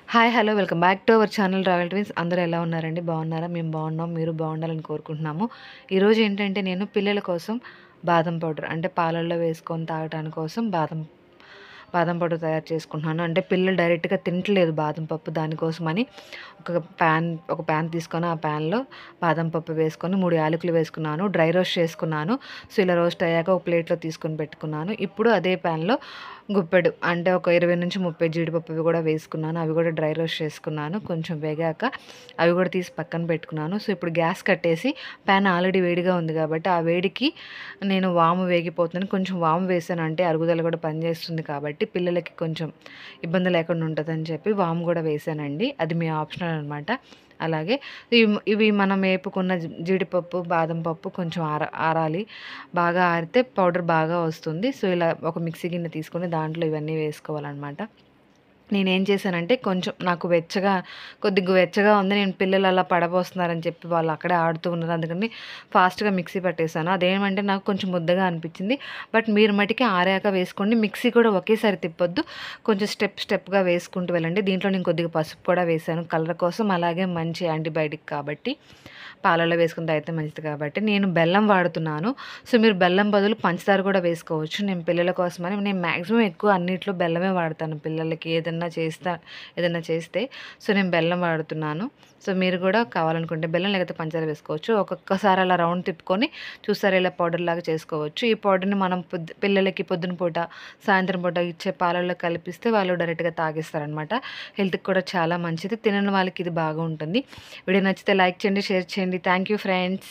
Hi hello welcome back to our channel travel twins. అందరూ ఎలా ఉన్నారండి? బాగున్నారా? మేము బాగున్నాం, మీరు బాగుండాలని కోరుకుంటున్నాము. ఈరోజు ఏంటంటే నేను పిల్లల కోసం బాదం పౌడర్ అంటే పాలల్లో వేసుకొని తాగటానికి కోసం బాదం బాదం పౌడర్ తయారు చేసుకుంటున్నాను. అంటే పిల్లలు డైరెక్ట్గా తినట్లేదు బాదం పప్పు, దానికోసమని ఒక ప్యాన్ తీసుకొని ఆ ప్యాన్లో బాదం పప్పు వేసుకొని 3 యాలకులు వేసుకున్నాను, డ్రై రోస్ట్ చేసుకున్నాను. సో ఇలా రోస్ట్ అయ్యాక ఒక ప్లేట్లో తీసుకొని పెట్టుకున్నాను. ఇప్పుడు అదే ప్యాన్లో గుప్పెడు అంటే ఒక 20-30 జీడిపప్పువి కూడా వేసుకున్నాను. అవి కూడా డ్రై రోస్ట్ చేసుకున్నాను. కొంచెం వేగాక అవి కూడా తీసి పక్కన పెట్టుకున్నాను. సో ఇప్పుడు గ్యాస్ కట్టేసి ప్యాన్ ఆల్రెడీ వేడిగా ఉంది కాబట్టి ఆ వేడికి నేను వాము వేగిపోతుందని కొంచెం వాము వేసాను. అంటే అరుగుదల కూడా పనిచేస్తుంది కాబట్టి పిల్లలకి కొంచెం ఇబ్బంది లేకుండా ఉంటుందని చెప్పి వాము కూడా వేసానండి. అది మీ ఆప్షనల్ అనమాట. అలాగే ఇవి మనం వేపుకున్న జీడిపప్పు, బాదం పప్పు కొంచెం ఆరాలి. బాగా ఆరితే పౌడర్ బాగా వస్తుంది. సో ఇలా ఒక మిక్సీ గిన్నె తీసుకొని దాంట్లో ఇవన్నీ వేసుకోవాలన్నమాట. నేనేం చేశానంటే కొంచెం నాకు కొద్దిగా వెచ్చగా ఉంది. నేను పిల్లలు అలా పడబోస్తున్నారని చెప్పి వాళ్ళు అక్కడే ఆడుతూ ఉన్నారు. అందుకని ఫాస్ట్‌గా మిక్సీ పట్టేసాను. అదేమంటే నాకు కొంచెం ముద్దగా అనిపించింది. బట్ మీరు మటికి ఆరాక వేసుకోండి. మిక్సీ కూడా ఒకేసారి తిప్పొద్దు. కొంచెం స్టెప్‌గా వేసుకుంటూ వెళ్ళండి. దీంట్లో నేను కొద్దిగా పసుపు కూడా వేశాను కలర్ కోసం. అలాగే మంచి యాంటీబయాటిక్ కాబట్టి పాలల్లో వేసుకుని తాగితే మంచిది కాబట్టి. నేను బెల్లం వాడుతున్నాను. సో మీరు బెల్లం బదులు పంచదార కూడా వేసుకోవచ్చు. నేను పిల్లల కోసమని నేను మ్యాక్సిమం ఎక్కువ అన్నిట్లో బెల్లమే వాడతాను పిల్లలకి ఏదన్నా చేస్తే. సో నేను బెల్లం వాడుతున్నాను. సో మీరు కూడా కావాలనుకుంటే బెల్లం లేకపోతే పంచదార వేసుకోవచ్చు. ఒక్కొక్కసారి అలా రౌండ్ తిప్పుకొని చూసారా ఇలా పౌడర్ లాగా చేసుకోవచ్చు. ఈ పౌడర్‌ని మనం పిల్లలకి పొద్దున పూట, సాయంత్రం పూట ఇచ్చే పాలల్లో కలిపిస్తే వాళ్ళు డైరెక్ట్‌గా తాగేస్తారనమాట. హెల్త్‌కి కూడా చాలా మంచిది. తినని వాళ్ళకి ఇది బాగా ఉంటుంది. వీడియో నచ్చితే లైక్ చేయండి, షేర్ చేయండి. Thank you friends.